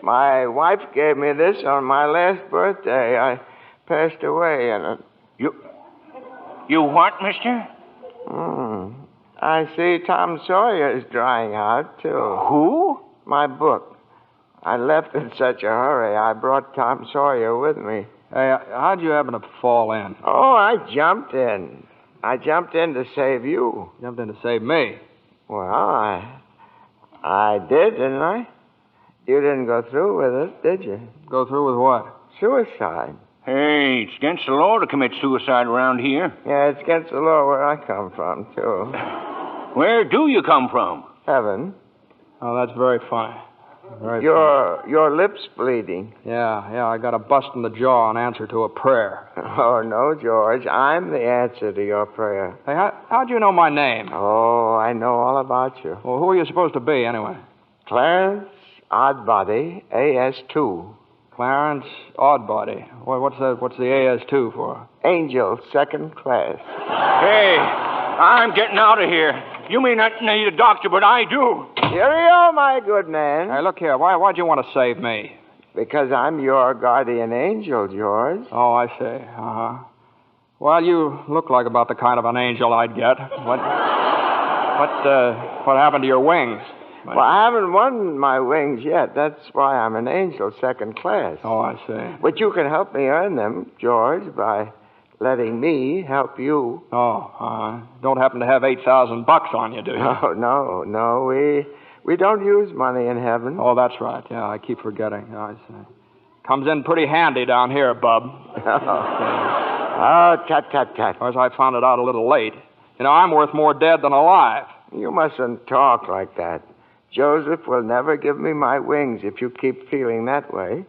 My wife gave me this on my last birthday. I passed away in it. You what, mister? I see Tom Sawyer is drying out, too. Who? My book. I left in such a hurry, I brought Tom Sawyer with me. Hey, how'd you happen to fall in? Oh, I jumped in. I jumped in to save you. Jumped in to save me? Well, I did, didn't I? You didn't go through with it, did you? Go through with what? Suicide. Hey, it's against the law to commit suicide around here. Yeah, it's against the law where I come from, too. Where do you come from? Heaven. Oh, that's very funny. Your lips bleeding. Yeah, I got a bust in the jaw in answer to a prayer. Oh, no, George. I'm the answer to your prayer. Hey, how'd you know my name? Oh, I know all about you. Well, who are you supposed to be, anyway? Clarence Oddbody, AS2. Clarence Oddbody. What's the AS2 for? Angel, second class. Hey, I'm getting out of here. You may not need a doctor, but I do. Cheerio, my good man. Hey, look here. Why'd you want to save me? Because I'm your guardian angel, George. Oh, I see. Uh-huh. Well, you look like about the kind of an angel I'd get. What happened to your wings? Well, I haven't won my wings yet. That's why I'm an angel, second class. Oh, I see. But you can help me earn them, George, by letting me help you. Oh, don't happen to have $8,000 on you, do you? Oh, no. We don't use money in heaven. Oh, that's right. Yeah, I keep forgetting. I see. Comes in pretty handy down here, bub. Oh, tut. Of course, I found it out a little late. You know, I'm worth more dead than alive. You mustn't talk like that. Joseph will never give me my wings if you keep feeling that way.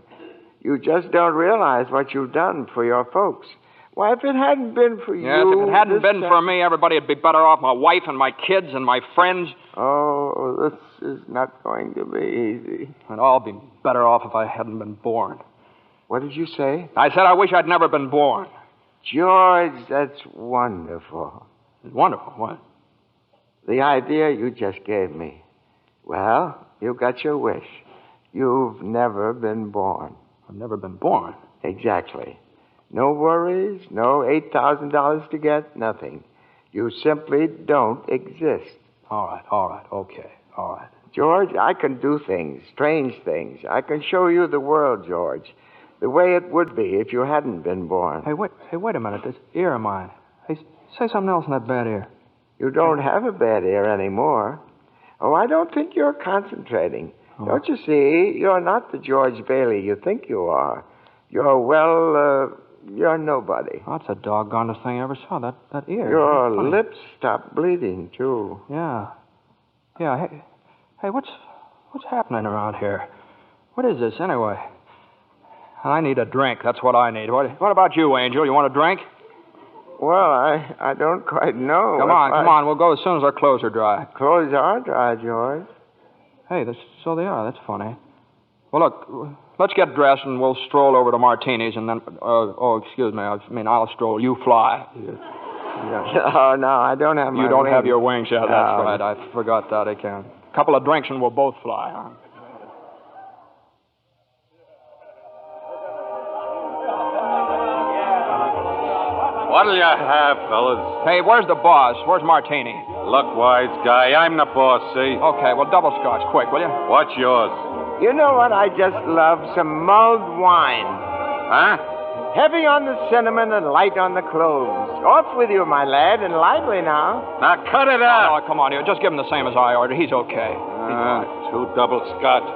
You just don't realize what you've done for your folks. Why, if it hadn't been for you... Yes, if it hadn't been for me, everybody would be better off. My wife and my kids and my friends. Oh, this is not going to be easy. And I'll be better off if I hadn't been born. What did you say? I said I wish I'd never been born. George, that's wonderful. Wonderful? What? The idea you just gave me. Well, you got your wish. You've never been born. I've never been born? Exactly. No worries, no $8,000 to get, nothing. You simply don't exist. All right, okay, all right. George, I can do things, strange things. I can show you the world, George, the way it would be if you hadn't been born. Hey, wait a minute. This ear of mine. Hey, say something else in that bad ear. You don't have a bad ear anymore. Oh, I don't think you're concentrating. Oh. Don't you see? You're not the George Bailey you think you are. You're nobody. Oh, that's the doggonest thing I ever saw, that ear. Your lips stopped bleeding, too. Yeah. Hey, what's happening around here? What is this, anyway? I need a drink. That's what I need. What about you, Angel? You want a drink? Well, I don't quite know. Come on. We'll go as soon as our clothes are dry. Clothes are dry, George. Hey, so they are. That's funny. Well, look, let's get dressed and we'll stroll over to Martini's and then... excuse me. I'll stroll. You fly. Yeah. Oh, no, I don't have my You don't wings. have your wings yet. That's No. right. I forgot that again. A couple of drinks and we'll both fly, huh? What'll you have, fellas? Hey, where's the boss? Where's Martini? Look, wise guy, I'm the boss, see? Okay, well, double scotch, quick, will you? What's yours? You know what I just love? Some mulled wine. Huh? Heavy on the cinnamon and light on the cloves. Off with you, my lad, and lively now. Now cut it out. Oh, come on, here. Just give him the same as I ordered. He's okay. 2 double scotch.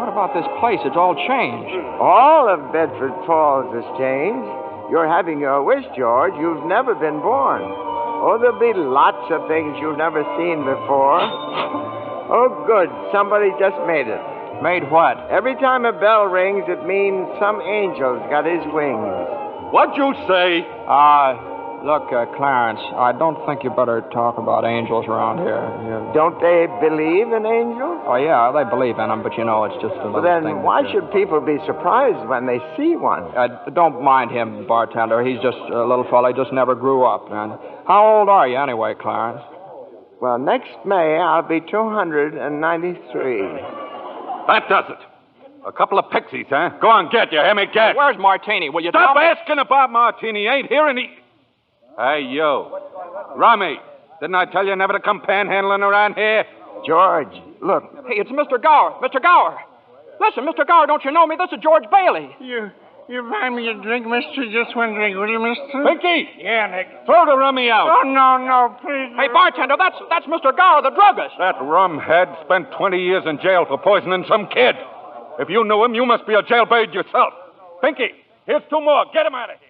What about this place? It's all changed. All of Bedford Falls has changed. You're having your wish, George. You've never been born. Oh, there'll be lots of things you've never seen before. Oh, good. Somebody just made it. Made what? Every time a bell rings, it means some angel's got his wings. What'd you say? Look, Clarence, I don't think you better talk about angels around here. Don't they believe in angels? Oh, yeah, they believe in them, but it's just a little Well, then thing. why should people be surprised when they see one? Don't mind him, bartender. He's just a little fella. He just never grew up. And how old are you anyway, Clarence? Well, next May, I'll be 293. That does it. A couple of pixies, huh? Go on, get you. Hear me, get. Where's Martini? Will you Stop tell me? asking about Martini. Ain't here any... Hey, you. Rummy, didn't I tell you never to come panhandling around here? George, look. Hey, it's Mr. Gower. Mr. Gower. Listen, Mr. Gower, don't you know me? This is George Bailey. You buy me a drink, mister? Just one drink, will you, mister? Pinky! Yeah, Nick. Throw the rummy out. Oh, no, please. Hey, bartender, that's Mr. Gower, the druggist. That rumhead spent 20 years in jail for poisoning some kid. If you knew him, you must be a jailbird yourself. Pinky, here's 2 more. Get him out of here.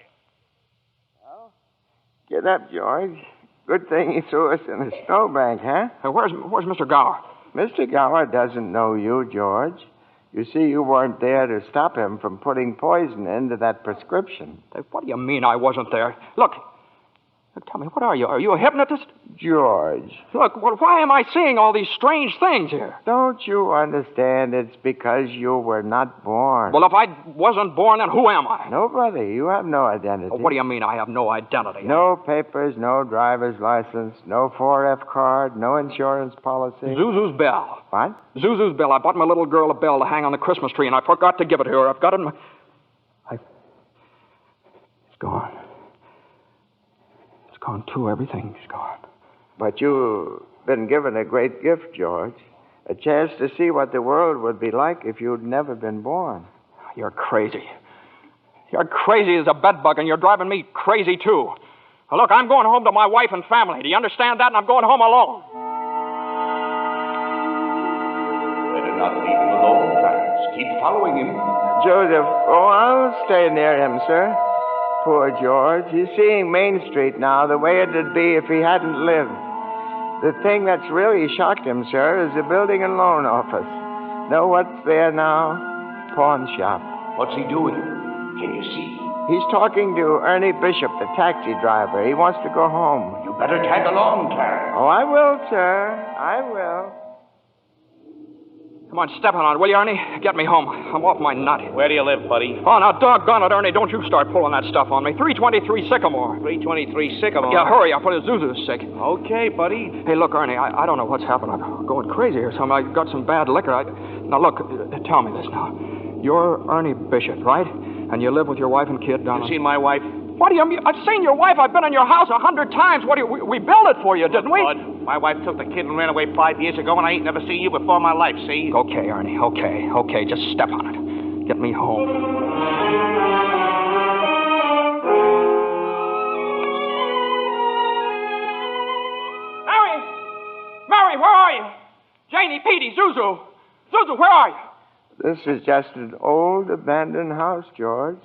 Get up, George. Good thing he threw us in a snowbank, huh? Hey, where's Mr. Gower? Mr. Gower doesn't know you, George. You see, you weren't there to stop him from putting poison into that prescription. Hey, what do you mean I wasn't there? Look, tell me, what are you? Are you a hypnotist? George. Look, well, why am I seeing all these strange things here? Don't you understand? It's because you were not born. Well, if I wasn't born, then who am I? Nobody. You have no identity. What do you mean I have no identity? No papers, no driver's license, no 4F card, no insurance policy. Zuzu's bell. What? Zuzu's bell. I bought my little girl a bell to hang on the Christmas tree, and I forgot to give it to her. I've got it in my... It's gone. It's gone, too. Everything's gone. But you've been given a great gift, George. A chance to see what the world would be like if you'd never been born. You're crazy. You're crazy as a bedbug, and you're driving me crazy, too. Now, look, I'm going home to my wife and family. Do you understand that? And I'm going home alone. Better not leave him alone, Clarence. Keep following him. Joseph, I'll stay near him, sir. Poor George. He's seeing Main Street now the way it'd be if he hadn't lived. The thing that's really shocked him, sir, is the building and loan office. Know what's there now? Pawn shop. What's he doing? Can you see? He's talking to Ernie Bishop, the taxi driver. He wants to go home. You better tag along, Clarence. Oh, I will, sir. I will. Come on, step on it, will you, Ernie? Get me home. I'm off my nut. Where do you live, buddy? Oh, now, doggone it, Ernie. Don't you start pulling that stuff on me. 323 Sycamore. 323 Sycamore? Yeah, hurry up. Zuzu's sick. Okay, buddy. Hey, look, Ernie, I don't know what's happened. I'm going crazy or something. I got some bad liquor. Now, look, tell me this now. You're Ernie Bishop, right? And you live with your wife and kid down... You seen my wife? What do you mean? I've seen your wife. I've been in your house 100 times. What do you... We built it for you, didn't we? Bud, my wife took the kid and ran away 5 years ago, and I ain't never seen you before in my life, see? Okay, Ernie, okay. Just step on it. Get me home. Mary, where are you? Janie, Petey, Zuzu. Zuzu, where are you? This is just an old abandoned house, George.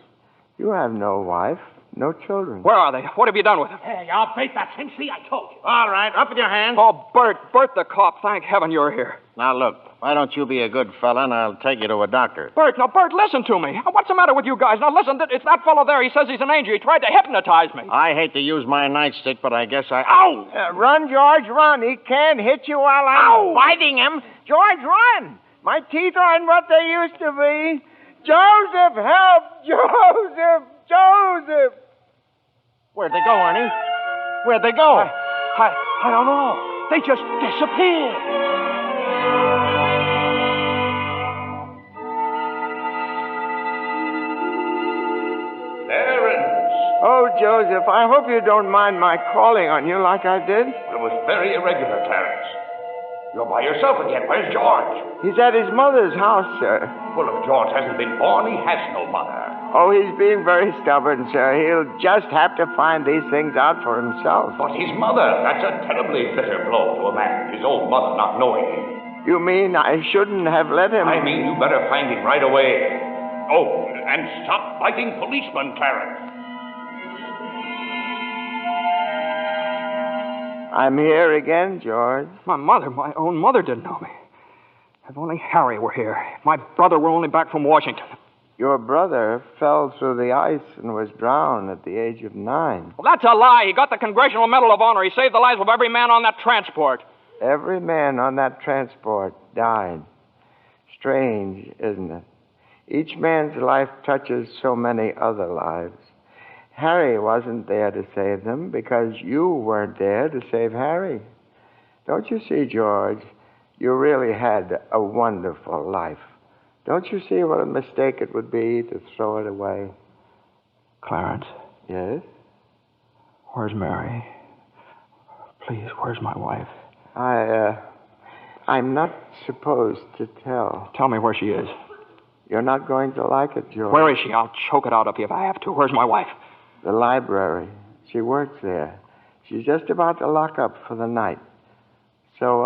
You have no wife, no children. Where are they? What have you done with them? Hey, I'll face that thing. See, I told you. All right, up with your hands. Oh, Bert the cop. Thank heaven you're here. Now, look, why don't you be a good fella and I'll take you to a doctor? Bert, listen to me. What's the matter with you guys? Now, listen, it's that fellow there. He says he's an angel. He tried to hypnotize me. I hate to use my nightstick, but I guess I... Ow! Run, George, run. He can't hit you while I'm biting him. George, run. My teeth aren't what they used to be. Joseph, help! Joseph! Where'd they go, Ernie? Where'd they go? I don't know. They just disappeared. Clarence! Oh, Joseph, I hope you don't mind my calling on you like I did. It was very irregular, Clarence. You're by yourself again. Where's George? He's at his mother's house, sir. Well, if George hasn't been born, he has no mother. Oh, he's being very stubborn, sir. He'll just have to find these things out for himself. But his mother, that's a terribly bitter blow to a man, his own mother not knowing him. You mean I shouldn't have let him... I mean you better find him right away. Oh, and stop fighting policemen, Clarence. I'm here again, George. My own mother didn't know me. If only Harry were here. If my brother were only back from Washington. Your brother fell through the ice and was drowned at the age of 9. Well, that's a lie. He got the Congressional Medal of Honor. He saved the lives of every man on that transport. Every man on that transport died. Strange, isn't it? Each man's life touches so many other lives. Harry wasn't there to save them because you weren't there to save Harry. Don't you see, George? You really had a wonderful life. Don't you see what a mistake it would be to throw it away? Clarence. Yes? Where's Mary? Please, where's my wife? I'm not supposed to tell. Tell me where she is. You're not going to like it, George. Where is she? I'll choke it out of you if I have to. Where's my wife? The library. She works there. She's just about to lock up for the night. So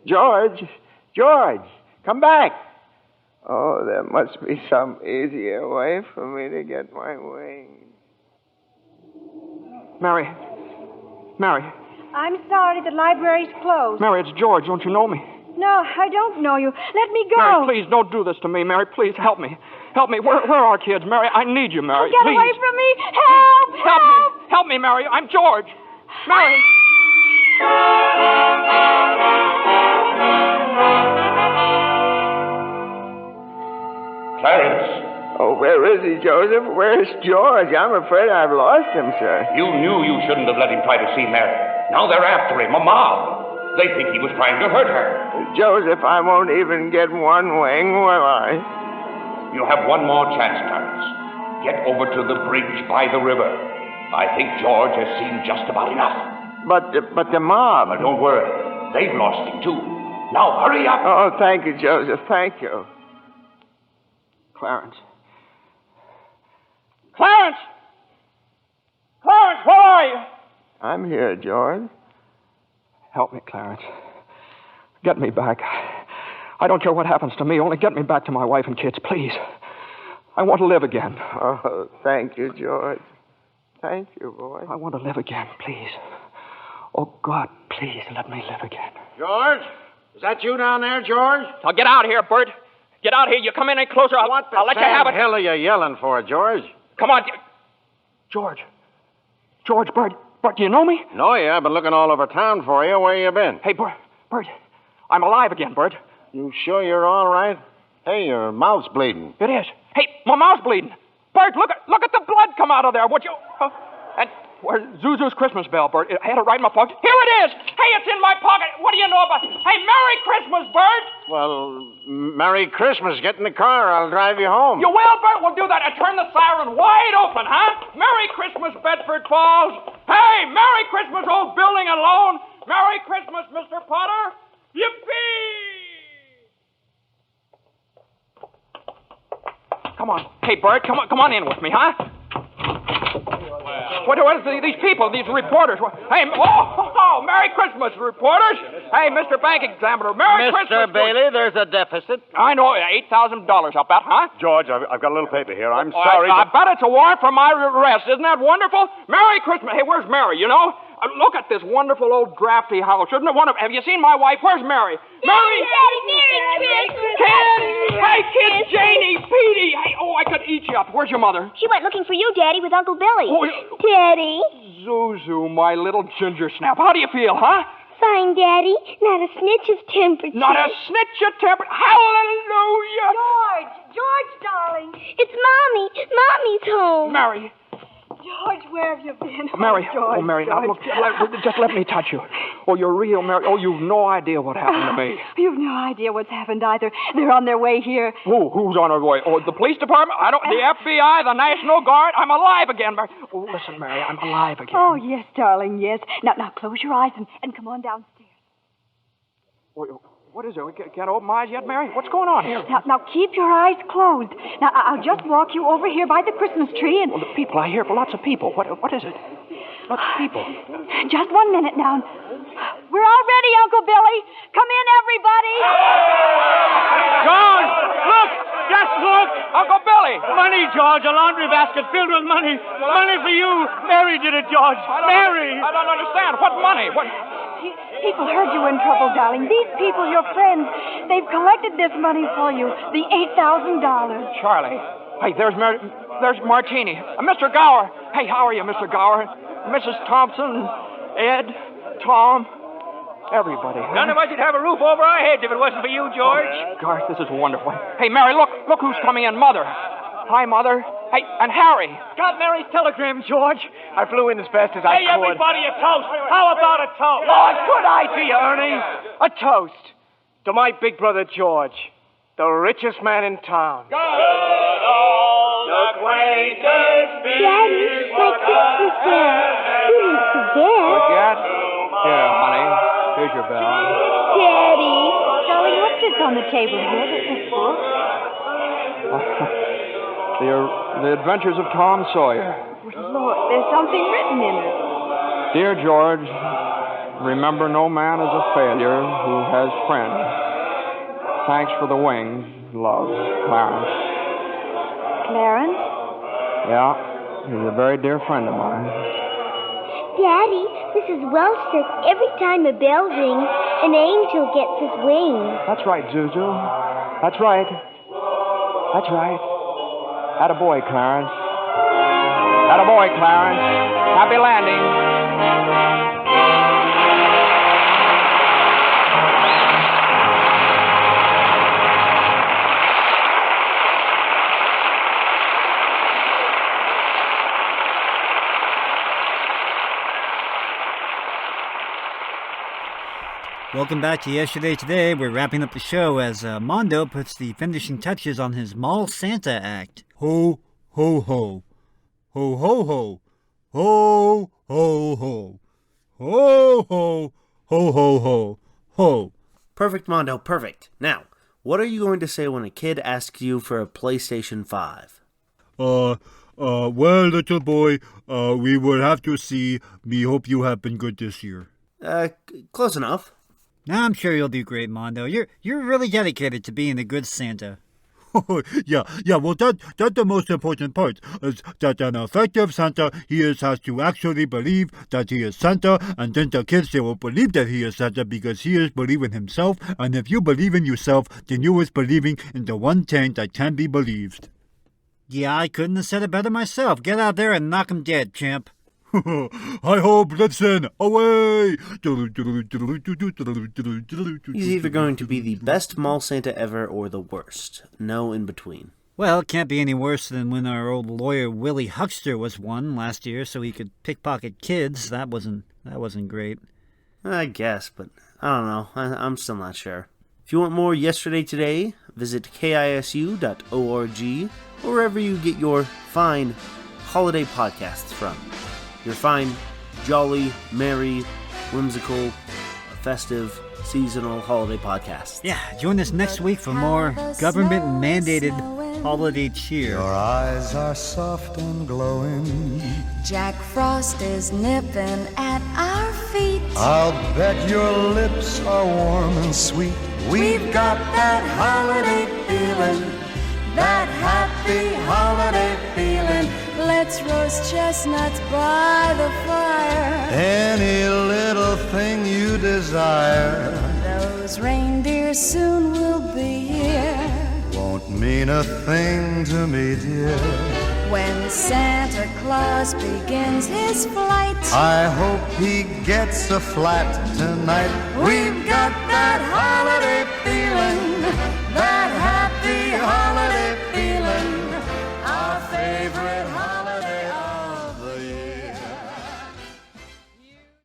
George, come back. Oh, there must be some easier way for me to get my wings. Mary. I'm sorry, the library's closed. Mary, it's George. Don't you know me? No, I don't know you. Let me go. Mary, please, don't do this to me. Mary, please, help me. Help me. Where are our kids? Mary, I need you, Mary. Get please. away from me. Help! Me. Help me, Mary. I'm George. Mary. Clarence. Oh, where is he, Joseph? Where's George? I'm afraid I've lost him, sir. You knew you shouldn't have let him try to see Mary. Now they're after him, a mob. They think he was trying to hurt her. Joseph, I won't even get one wing, will I? You have one more chance, Clarence. Get over to the bridge by the river. I think George has seen just about enough. But the mob... But don't worry. They've lost him, too. Now, hurry up. Oh, thank you, Joseph. Thank you. Clarence, where are you? I'm here, George. Help me, Clarence. Get me back. I don't care what happens to me. Only get me back to my wife and kids, please. I want to live again. Oh, thank you, George. Thank you, boy. I want to live again, please. Oh, God, please let me live again. George? Is that you down there, George? Now, get out of here, Bert. Get out here. You come in any closer, I'll let you have it. What the hell are you yelling for, George? Come on. George, Bert, do you know me? No, yeah. I've been looking all over town for you. Where you been? Hey, Bert, I'm alive again, Bert. You sure you're all right? Hey, your mouth's bleeding. It is. Hey, my mouth's bleeding. Bert, look at the blood come out of there, would you? And where's Zuzu's Christmas bell, Bert? I had it right in my pocket. Here it is. Hey, it's in my pocket. What do you know about it? Hey, Merry Christmas, Bert. Well, Merry Christmas. Get in the car. I'll drive you home. You will, Bert? We'll do that. And turn the siren wide open, huh? Merry Christmas, Bedford Falls. Hey, Merry Christmas, old building and loan. Merry Christmas, Mr. Potter. Yippee! Come on. Hey, Bert, come on in with me, huh? What is these people, these reporters? Hey, Merry Christmas, reporters. Hey, Mr. Bank Examiner, Merry Christmas. Mr. Bailey, there's a deficit. I know, $8,000, I'll bet, huh? George, I've got a little paper here. I'm sorry. I bet it's a warrant for my arrest. Isn't that wonderful? Merry Christmas. Hey, where's Mary, you know? Look at this wonderful old drafty house. Isn't it wonderful? Have you seen my wife? Where's Mary? Mary! Merry Christmas! Kids! Hey, kids! Janie! Petey! Hey, I could eat you up. Where's your mother? She went looking for you, Daddy, with Uncle Billy. Oh, Daddy? Zuzu, my little ginger snap. How do you feel, huh? Fine, Daddy. Not a snitch of temperature. Not a snitch of temperature. Hallelujah! George, darling. It's Mommy. Mommy's home. Mary. George, where have you been? Mary. George, Mary, George. now, look, just let me touch you. Oh, you're real, Mary. Oh, you've no idea what happened to me. You've no idea what's happened either. They're on their way here. Who's on their way? Oh, the police department? The FBI, the National Guard? I'm alive again, Mary. Oh, listen, Mary, I'm alive again. Oh, yes, darling, yes. Now, close your eyes and come on downstairs. What is it? We can't open my eyes yet, Mary? What's going on here? Now, keep your eyes closed. Now, I'll just walk you over here by the Christmas tree and... Well, the people, I hear lots of people. What is it? Lots of people. Just 1 minute now. We're all ready, Uncle Billy. Come in, everybody. George, look! Just look! Uncle Billy! Money, George. A laundry basket filled with money. Money for you. Mary did it, George. Mary! I don't understand. What money? What... People heard you were in trouble, darling. These people, your friends, they've collected this money for you, the $8,000. Charlie. Hey, there's Martini. Mr. Gower. Hey, how are you, Mr. Gower? Mrs. Thompson, Ed, Tom, everybody. None of us would have a roof over our heads if it wasn't for you, George. Gosh, this is wonderful. Hey, Mary, look who's coming in. Mother. Hi, Mother. Hey, and Harry. Got Mary's telegram, George. I flew in as fast as I could. Hey, everybody, a toast. How about a toast? Oh, good idea, Ernie. A toast to my big brother, George, the richest man in town. Daddy, my Christmas bell. You didn't forget. Forget? Here, honey. Here's your bell. Daddy. Darling, what's this on the table here? This book? The Adventures of Tom Sawyer. Lord, there's something written in it. Dear George, remember no man is a failure who has friends. Thanks for the wings. Love, Clarence. Clarence? Yeah, he's a very dear friend of mine. Daddy, Mrs. Welch says every time a bell rings, an angel gets his wings. That's right, Zuzu. That's right. That's right. Attaboy, Clarence. Attaboy, Clarence. Happy landing. Welcome back to Yesterday Today. We're wrapping up the show as Mondo puts the finishing touches on his Mall Santa act. Ho, ho, ho. Ho, ho, ho. Ho, ho, ho. Ho, ho. Ho, ho, ho. Ho. Perfect, Mondo, perfect. Now, what are you going to say when a kid asks you for a PlayStation 5? Well, little boy, we will have to see. We hope you have been good this year. Close enough. I'm sure you'll do great, Mondo. You're really dedicated to being a good Santa. Yeah, well, that's the most important part, is that an effective Santa, has to actually believe that he is Santa, and then the kids, they will believe that he is Santa because he is believing himself, and if you believe in yourself, then you is believing in the one thing that can be believed. Yeah, I couldn't have said it better myself. Get out there and knock him dead, champ. Hi-ho, Blitzen, away! He's either going to be the best Mall Santa ever or the worst. No in between. Well, it can't be any worse than when our old lawyer Willie Huckster was one last year so he could pickpocket kids. That wasn't great. I guess, but I don't know. I'm still not sure. If you want more Yesterday Today, visit KISU.org or wherever you get your fine holiday podcasts from. Your fine, jolly, merry, whimsical, festive, seasonal holiday podcast. Yeah, join us next week for more government-mandated holiday cheer. Your eyes are soft and glowing. Jack Frost is nipping at our feet. I'll bet your lips are warm and sweet. We've got that holiday feeling, that happy holiday feeling. Let's roast chestnuts by the fire. Any little thing you desire. Those reindeer soon will be here. Won't mean a thing to me, dear. When Santa Claus begins his flight, I hope he gets a flat tonight. We've got that holiday feeling,